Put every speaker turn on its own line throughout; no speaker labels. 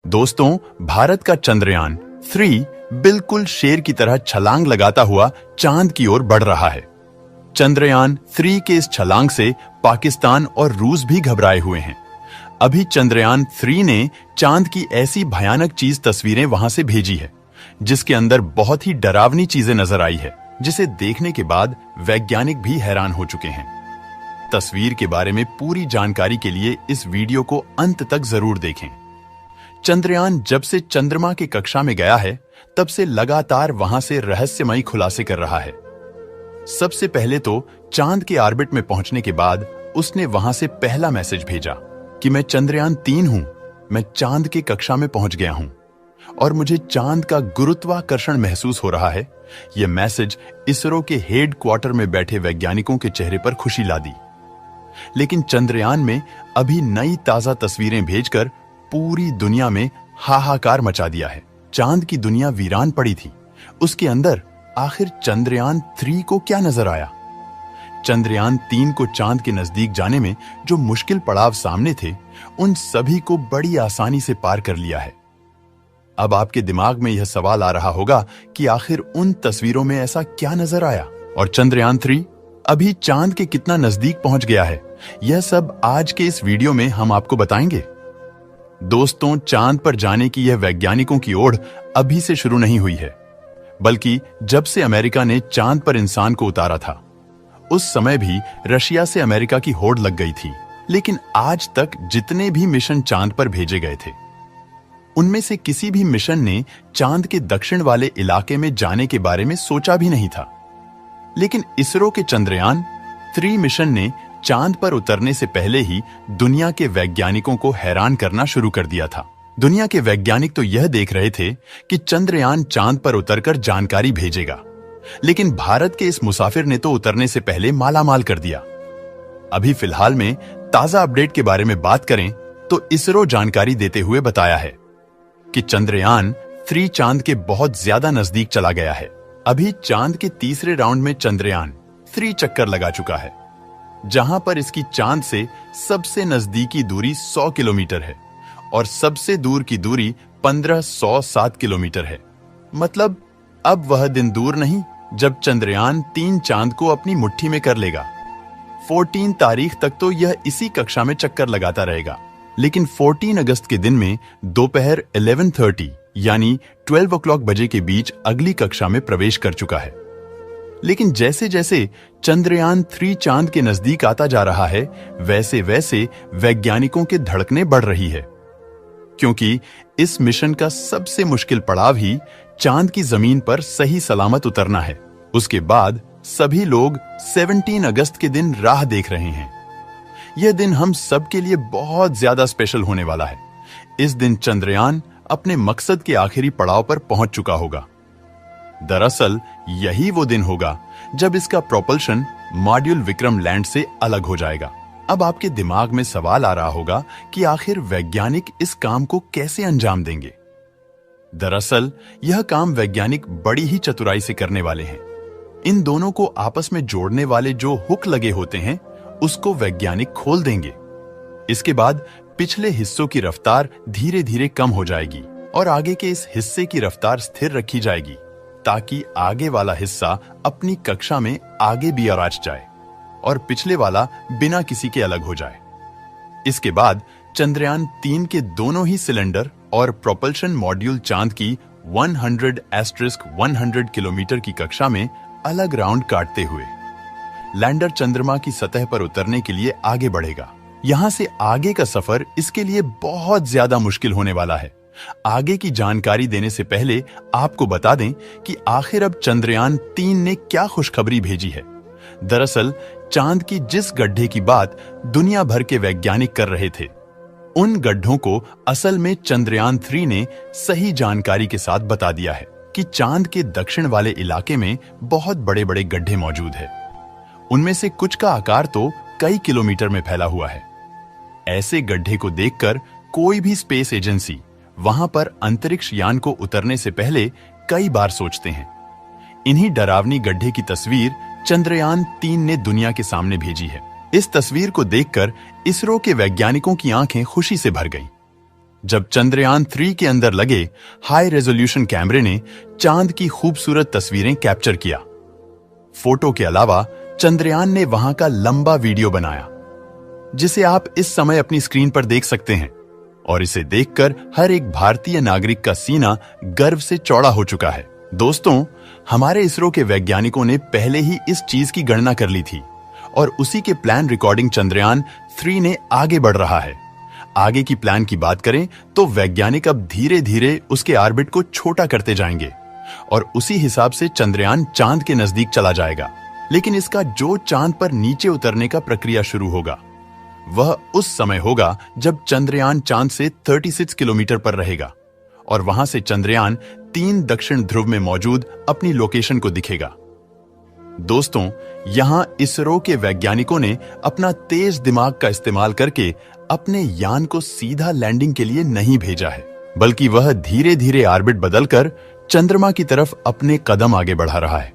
दोस्तों, भारत का चंद्रयान 3 बिल्कुल शेर की तरह छलांग लगाता हुआ चांद की ओर बढ़ रहा है। चंद्रयान 3 के इस छलांग से पाकिस्तान और रूस भी घबराए हुए हैं। अभी चंद्रयान 3 ने चांद की ऐसी भयानक चीज तस्वीरें वहां से भेजी है, जिसके अंदर बहुत ही डरावनी चीजें नजर आई है, जिसे देखने के बाद वैज्ञानिक भी हैरान हो चुके हैं। तस्वीर के बारे में पूरी जानकारी के लिए इस वीडियो को अंत तक जरूर देखें। चंद्रयान जब से चंद्रमा की कक्षा में गया है, तब से लगातार वहां से रहस्यमयी खुलासे कर रहा है। सबसे पहले तो चांद के ऑर्बिट में पहुंचने के बाद उसने वहां से पहला मैसेज भेजा कि मैं चंद्रयान 3 हूं, मैं चांद की कक्षा में पहुंच गया हूं और मुझे चांद का गुरुत्वाकर्षण महसूस हो रहा है। यह मैसेज इसरो के हेड क्वार्टर में बैठे वैज्ञानिकों के चेहरे पर खुशी ला दी। लेकिन चंद्रयान में अभी नई ताजा तस्वीरें भेजकर पूरी दुनिया में हाहाकार मचा दिया है। चांद की दुनिया वीरान पड़ी थी, उसके अंदर आखिर चंद्रयान 3 को क्या नजर आया? चंद्रयान 3 को चांद के नजदीक जाने में जो मुश्किल पड़ाव सामने थे, उन सभी को बड़ी आसानी से पार कर लिया है। अब आपके दिमाग में यह सवाल आ रहा होगा कि आखिर उन तस्वीरों में ऐसा क्या नजर आया और चंद्रयान 3 अभी चांद के कितना नजदीक पहुंच गया है? यह सब आज के इस वीडियो में हम आपको बताएंगे। दोस्तों, चांद पर जाने की यह वैज्ञानिकों की ओढ़ अभी से शुरू नहीं हुई है, बल्कि जब से अमेरिका ने चांद पर इंसान को उतारा था, उस समय भी रशिया से अमेरिका की होड़ लग गई थी। लेकिन आज तक जितने भी मिशन चांद पर भेजे गए थे, उनमें से किसी भी मिशन ने चांद के दक्षिण वाले इलाके में जाने के बारे में सोचा भी नहीं था। लेकिन इसरो के चंद्रयान 3 मिशन ने चांद पर उतरने से पहले ही दुनिया के वैज्ञानिकों को हैरान करना शुरू कर दिया था। दुनिया के वैज्ञानिक तो यह देख रहे थे कि चंद्रयान चांद पर उतरकर जानकारी भेजेगा, लेकिन भारत के इस मुसाफिर ने तो उतरने से पहले मालामाल कर दिया। अभी फिलहाल में ताजा अपडेट के बारे में बात करें तो इसरो जानकारी देते हुए बताया है कि चंद्रयान 3 चांद के बहुत ज्यादा नजदीक चला गया है। अभी चांद के तीसरे राउंड में चंद्रयान 3 चक्कर लगा चुका है, जहां पर इसकी चांद से सबसे नजदीकी दूरी 100 किलोमीटर है और सबसे दूर की दूरी 1507 किलोमीटर है। मतलब अब वह दिन दूर नहीं जब चंद्रयान 3 चांद को अपनी मुट्ठी में कर लेगा। 14 तारीख तक तो यह इसी कक्षा में चक्कर लगाता रहेगा, लेकिन 14 अगस्त के दिन में दोपहर 11:30 यानी 12 o'clock बजे के बीच अगली कक्षा में प्रवेश कर चुका है। लेकिन जैसे जैसे चंद्रयान 3 चांद के नजदीक आता जा रहा है, वैसे वैसे वैज्ञानिकों की धड़कनें बढ़ रही है, क्योंकि इस मिशन का सबसे मुश्किल पड़ाव ही चांद की जमीन पर सही सलामत उतरना है। उसके बाद सभी लोग 17 अगस्त के दिन राह देख रहे हैं। यह दिन हम सबके लिए बहुत ज्यादा स्पेशल होने वाला है। इस दिन चंद्रयान अपने मकसद के आखिरी पड़ाव पर पहुंच चुका होगा। दरअसल यही वो दिन होगा जब इसका प्रोपल्शन मॉड्यूल विक्रम लैंड से अलग हो जाएगा। अब आपके दिमाग में सवाल आ रहा होगा कि आखिर वैज्ञानिक इस काम को कैसे अंजाम देंगे? दरअसल यह काम वैज्ञानिक बड़ी ही चतुराई से करने वाले हैं। इन दोनों को आपस में जोड़ने वाले जो हुक लगे होते हैं, उसको वैज्ञानिक खोल देंगे। इसके बाद पिछले हिस्सों की रफ्तार धीरे धीरे कम हो जाएगी और आगे के इस हिस्से की रफ्तार स्थिर रखी जाएगी, ताकि आगे वाला हिस्सा अपनी कक्षा में आगे भी आराज जाए और पिछले वाला बिना किसी के अलग हो जाए। इसके बाद चंद्रयान 3 के दोनों ही सिलेंडर और प्रोपल्शन मॉड्यूल चांद की 100*100 किलोमीटर की कक्षा में अलग राउंड काटते हुए लैंडर चंद्रमा की सतह पर उतरने के लिए आगे बढ़ेगा। यहां से आगे का सफर इसके लिए बहुत ज्यादा मुश्किल होने वाला है। आगे की जानकारी देने से पहले आपको बता दें कि आखिर अब चंद्रयान 3 ने क्या खुशखबरी भेजी है। दरअसल चांद की जिस गड्ढे की बात दुनिया भर के वैज्ञानिक कर रहे थे, उन गड्ढों को असल में चंद्रयान 3 ने सही जानकारी के साथ बता दिया है कि चांद के दक्षिण वाले इलाके में बहुत बड़े बड़े गड्ढे मौजूद है। उनमें से कुछ का आकार तो कई किलोमीटर में फैला हुआ है। ऐसे गड्ढे को देखकर कोई भी स्पेस एजेंसी वहां पर अंतरिक्ष यान को उतरने से पहले कई बार सोचते हैं। इन्हीं डरावनी गड्ढे की तस्वीर चंद्रयान 3 ने दुनिया के सामने भेजी है। इस तस्वीर को देखकर इसरो के वैज्ञानिकों की आंखें खुशी से भर गईं। जब चंद्रयान 3 के अंदर लगे हाई रेजोल्यूशन कैमरे ने चांद की खूबसूरत तस्वीरें कैप्चर किया। फोटो के अलावा चंद्रयान ने वहां का लंबा वीडियो बनाया, जिसे आप इस समय अपनी स्क्रीन पर देख सकते हैं, और इसे देखकर हर एक भारतीय नागरिक का सीना गर्व से चौड़ा हो चुका है। दोस्तों, हमारे इसरो के वैज्ञानिकों ने पहले ही इस चीज की गणना कर ली थी और उसी के प्लान रिकॉर्डिंग चंद्रयान 3 ने आगे बढ़ रहा है। आगे की प्लान की बात करें तो वैज्ञानिक अब धीरे धीरे उसके ऑर्बिट को छोटा करते जाएंगे और उसी हिसाब से चंद्रयान चांद के नजदीक चला जाएगा। लेकिन इसका जो चांद पर नीचे उतरने का प्रक्रिया शुरू होगा, वह उस समय होगा जब चंद्रयान चांद से 36 किलोमीटर पर रहेगा और वहां से चंद्रयान 3 दक्षिण ध्रुव में मौजूद अपनी लोकेशन को दिखेगा। दोस्तों, यहां इसरो के वैज्ञानिकों ने अपना तेज दिमाग का इस्तेमाल करके अपने यान को सीधा लैंडिंग के लिए नहीं भेजा है, बल्कि वह धीरे धीरे ऑर्बिट बदलकर चंद्रमा की तरफ अपने कदम आगे बढ़ा रहा है।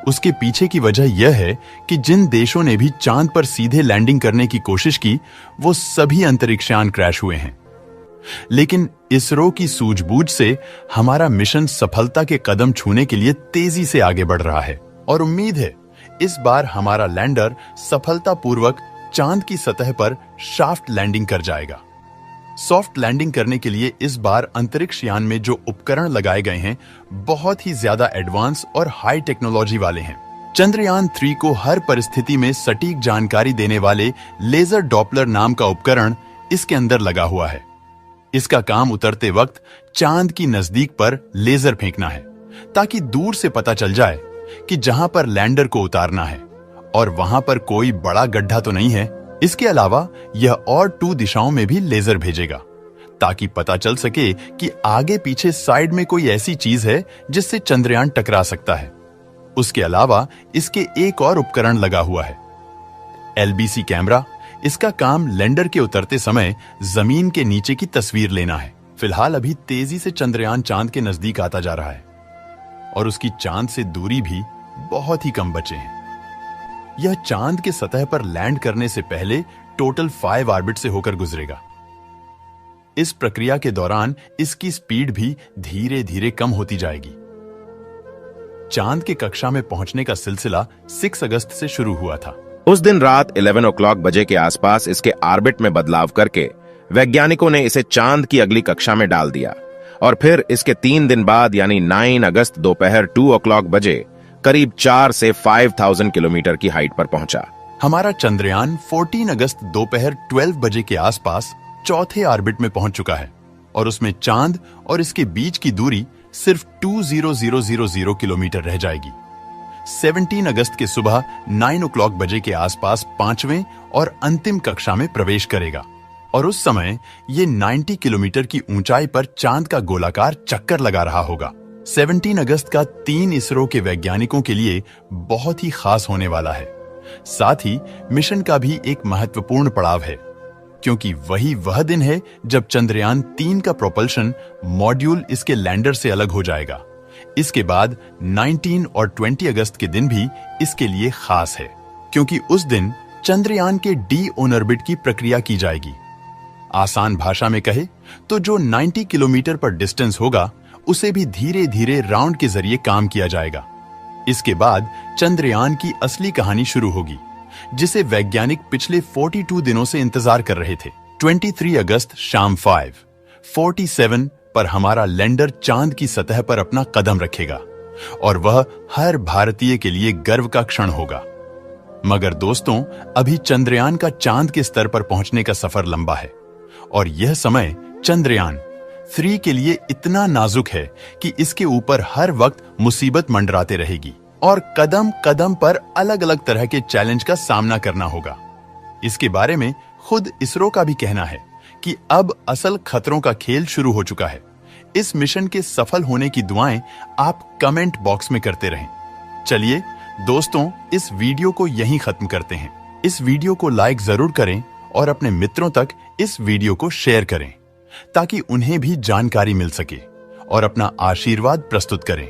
उसके पीछे की वजह यह है कि जिन देशों ने भी चांद पर सीधे लैंडिंग करने की कोशिश की, वो सभी अंतरिक्षयान क्रैश हुए हैं। लेकिन इसरो की सूझबूझ से हमारा मिशन सफलता के कदम छूने के लिए तेजी से आगे बढ़ रहा है और उम्मीद है इस बार हमारा लैंडर सफलतापूर्वक चांद की सतह पर शाफ्ट लैंडिंग कर जाएगा। सॉफ्ट लैंडिंग करने के लिए इस बार अंतरिक्ष यान में जो उपकरण लगाए गए हैं, बहुत ही ज्यादा एडवांस और हाई टेक्नोलॉजी वाले हैं। चंद्रयान 3 को हर परिस्थिति में सटीक जानकारी देने वाले लेजर डॉपलर नाम का उपकरण इसके अंदर लगा हुआ है। इसका काम उतरते वक्त चांद की नजदीक पर लेजर फेंकना है, ताकि दूर से पता चल जाए कि जहां पर लैंडर को उतारना है और वहां पर कोई बड़ा गड्ढा तो नहीं है। इसके अलावा यह और 2 दिशाओं में भी लेजर भेजेगा, ताकि पता चल सके कि आगे पीछे साइड में कोई ऐसी चीज है जिससे चंद्रयान टकरा सकता है। उसके अलावा इसके एक और उपकरण लगा हुआ है, LBC कैमरा। इसका काम लैंडर के उतरते समय जमीन के नीचे की तस्वीर लेना है। फिलहाल अभी तेजी से चंद्रयान चांद के नजदीक आता जा रहा है और उसकी चांद से दूरी भी बहुत ही कम बचे हैं। यह चांद के सतह पर लैंड करने से पहले टोटल 5 ऑर्बिट से होकर गुजरेगा। इस प्रक्रिया के दौरान इसकी स्पीड भी धीरे धीरे कम होती जाएगी। चांद के कक्षा में पहुंचने का सिलसिला 6 अगस्त से शुरू हुआ था।
उस दिन रात 11 o'clock बजे के आसपास इसके ऑर्बिट में बदलाव करके वैज्ञानिकों ने इसे चांद की अगली कक्षा में डाल दिया और फिर इसके 3 दिन बाद यानी 9 अगस्त दोपहर 2 o'clock बजे करीब 4 से 5,000 किलोमीटर की हाइट पर पहुंचा।
हमारा चंद्रयान 14 अगस्त दोपहर 12 बजे के आसपास चौथे ऑर्बिट में पहुंच चुका है और उसमें चांद और इसके बीच की दूरी सिर्फ 20,000 किलोमीटर रह जाएगी। 17 अगस्त के सुबह 9 o'clock बजे के आसपास 5वें और अंतिम कक्षा में प्रवेश करेगा और उस समय ये 90 किलोमीटर की ऊंचाई पर चांद का गोलाकार चक्कर लगा रहा होगा। 17 अगस्त का 3 इसरो के वैज्ञानिकों के लिए बहुत ही खास होने वाला है। साथ ही मिशन का भी एक महत्वपूर्ण पड़ाव है, क्योंकि वही वह दिन है जब चंद्रयान 3 का प्रोपल्शन मॉड्यूल इसके लैंडर से अलग हो जाएगा। इसके बाद 19 और 20 अगस्त के दिन भी इसके लिए खास है, क्योंकि उस दिन चंद्रयान के डी-ऑर्बिट की प्रक्रिया की जाएगी। आसान भाषा में कहे तो जो 90 किलोमीटर पर डिस्टेंस होगा, उसे भी धीरे धीरे राउंड के जरिए काम किया जाएगा। इसके बाद चंद्रयान की असली कहानी शुरू होगी, जिसे वैज्ञानिक पिछले 42 दिनों से इंतजार कर रहे थे। 23 अगस्त शाम 5:47 पर हमारा लैंडर चांद की सतह पर अपना कदम रखेगा और वह हर भारतीय के लिए गर्व का क्षण होगा। मगर दोस्तों, अभी चंद्रयान का चांद के स्तर पर पहुंचने का सफर लंबा है और यह समय चंद्रयान 3 के लिए इतना नाजुक है कि इसके ऊपर हर वक्त मुसीबत मंडराते रहेगी और कदम कदम पर अलग अलग तरह के चैलेंज का सामना करना होगा। इसके बारे में खुद इसरो का भी कहना है कि अब असल खतरों का खेल शुरू हो चुका है। इस मिशन के सफल होने की दुआएं आप कमेंट बॉक्स में करते रहें। चलिए दोस्तों, इस वीडियो को यहीं खत्म करते हैं। इस वीडियो को लाइक जरूर करें और अपने मित्रों तक इस वीडियो को शेयर करें, ताकि उन्हें भी जानकारी मिल सके और अपना आशीर्वाद प्रस्तुत करें।